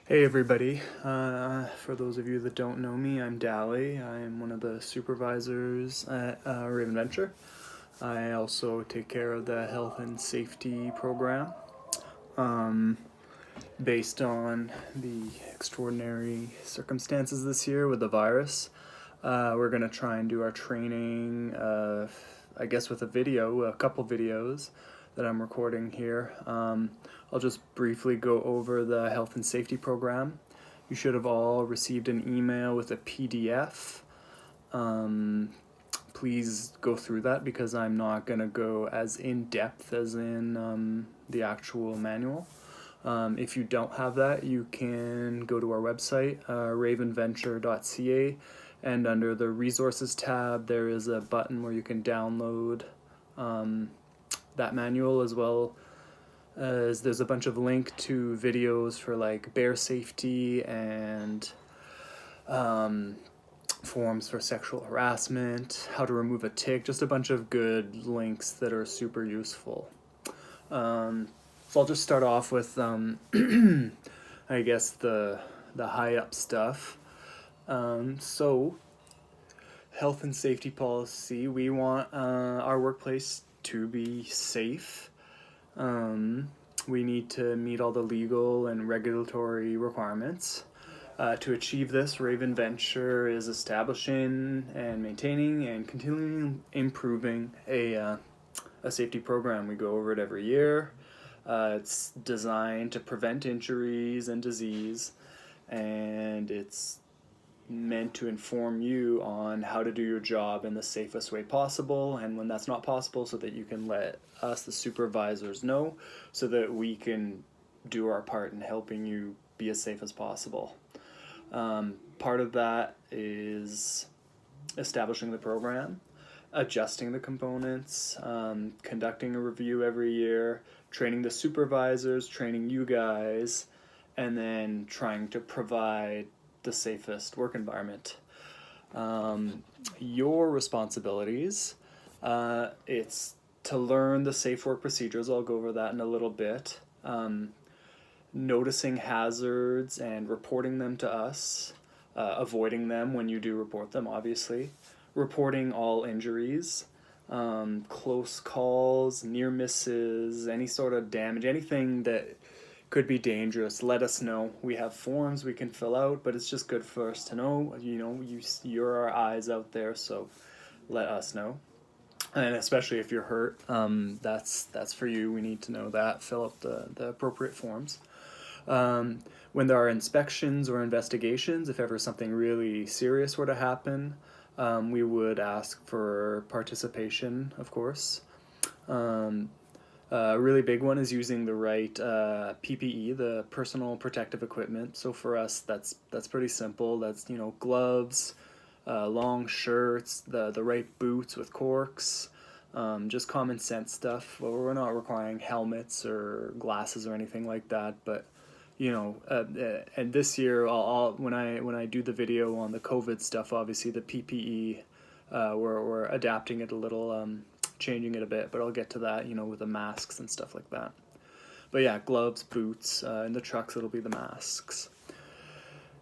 Hey everybody. For those of you that don't know me, I'm Dally. I'm one of the supervisors at Raven Venture. I also take care of the health and safety program. Um, Based on the extraordinary circumstances this year with the virus, we're going to try and do our training, I guess, with a couple videos that I'm recording here. I'll just briefly go over the health and safety program. You should have all received an email with a PDF. Um, Please go through that because I'm not going to go as in depth as in the actual manual. If you don't have that, you can go to our website, ravenventure.ca, and under the resources tab, there is a button where you can download that manual, as well as there's a bunch of link to videos for like bear safety and forms for sexual harassment, how to remove a tick, just a bunch of good links that are super useful. So I'll just start off with, I guess, the high up stuff. So, health and safety policy. We want our workplace to be safe. We need to meet all the legal and regulatory requirements. To achieve this, Raven Venture is establishing and maintaining and continually improving a safety program. We go over it every year. It's designed to prevent injuries and disease, and it's meant to inform you on how to do your job in the safest way possible, and when that's not possible, so that you can let us, the supervisors, know so that we can do our part in helping you be as safe as possible. Part of that is establishing the program, adjusting the components, conducting a review every year, training the supervisors, training you guys, and then trying to provide the safest work environment. Your responsibilities, it's to learn the safe work procedures. I'll go over that in a little bit. Noticing hazards and reporting them to us, avoiding them when you do report them, obviously, reporting all injuries, close calls, near misses, any sort of damage, anything that could be dangerous. Let us know. We have forms we can fill out, but it's just good for us to know. You're our eyes out there, so let us know. And especially if you're hurt, that's for you. We need to know that. Fill out the appropriate forms. When there are inspections or investigations, if ever something really serious were to happen, we would ask for participation, of course. A really big one is using the right PPE, the personal protective equipment. So for us, that's pretty simple. That's gloves, long shirts, the right boots with corks, just common sense stuff. Well, we're not requiring helmets or glasses or anything like that, but and this year, when I do the video on the COVID stuff, obviously the PPE, we're adapting it a little, changing it a bit, but I'll get to that, with the masks and stuff like that. But yeah, gloves, boots, in the trucks it'll be the masks.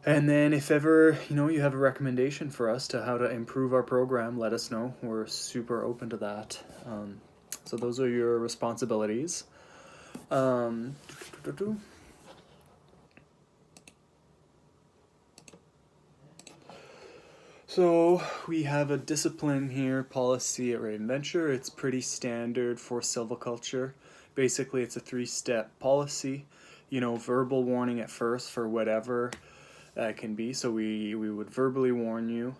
And then if ever, you have a recommendation for us to how to improve our program, let us know. We're super open to that. So those are your responsibilities. So we have a discipline here policy at Raven Venture. It's pretty standard for silviculture. Basically, it's a 3-step policy. Verbal warning at first for whatever that can be. So we would verbally warn you.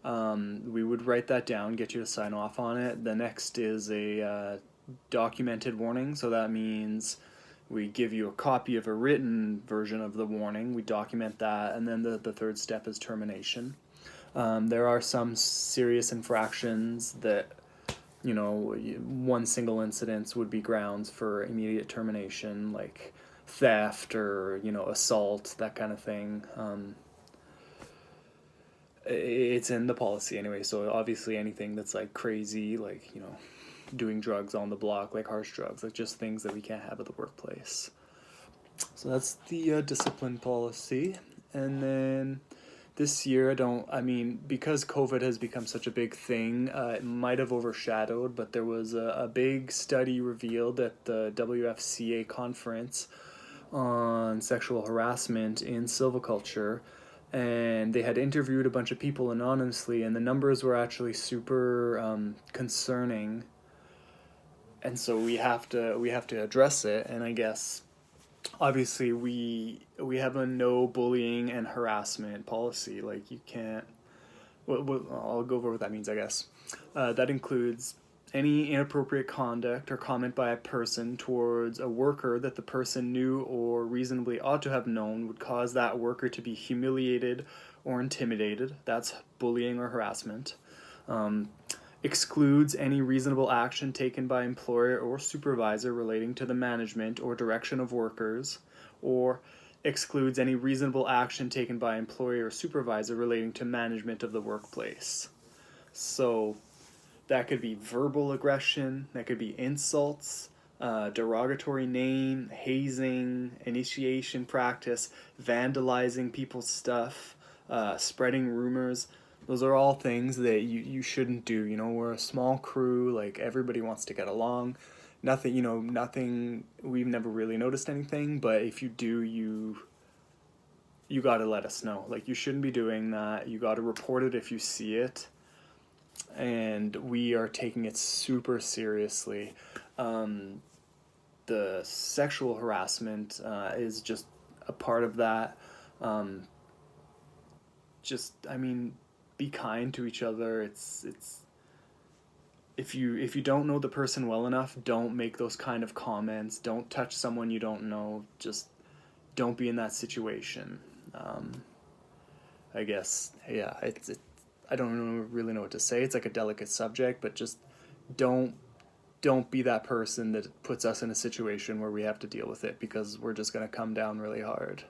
We would write that down, get you to sign off on it. The next is a documented warning. So that means we give you a copy of a written version of the warning. We document that, and then the third step is termination. There are some serious infractions that, one single incident would be grounds for immediate termination, like theft or, assault, that kind of thing. It's in the policy anyway, so obviously anything that's like crazy, like, doing drugs on the block, like harsh drugs, like just things that we can't have at the workplace. So that's the discipline policy. And then this year, because COVID has become such a big thing, it might have overshadowed, but there was a big study revealed at the WFCA conference on sexual harassment in silviculture. And they had interviewed a bunch of people anonymously, and the numbers were actually super concerning. And so we have to address it. And I guess obviously we have a no bullying and harassment policy. Like you can't. I'll go over what that means. I guess that includes any inappropriate conduct or comment by a person towards a worker that the person knew or reasonably ought to have known would cause that worker to be humiliated or intimidated. That's bullying or harassment. Um, Excludes any reasonable action taken by employer or supervisor relating to the management or direction of workers, or excludes any reasonable action taken by employer or supervisor relating to management of the workplace. So that could be verbal aggression, that could be insults, derogatory name, hazing, initiation practice, vandalizing people's stuff, spreading rumors. Those are all things that you shouldn't do. We're a small crew, like everybody wants to get along. Nothing, we've never really noticed anything, but if you do, you got to let us know. Like, you shouldn't be doing that. You got to report it if you see it. And we are taking it super seriously. The sexual harassment is just a part of that. Um, be kind to each other. It's if you don't know the person well enough, don't make those kind of comments. Don't touch someone you don't know. Just don't be in that situation. I guess, yeah, I don't really know what to say. It's like a delicate subject, but just don't don't be that person that puts us in a situation where we have to deal with it, because we're just going to come down really hard.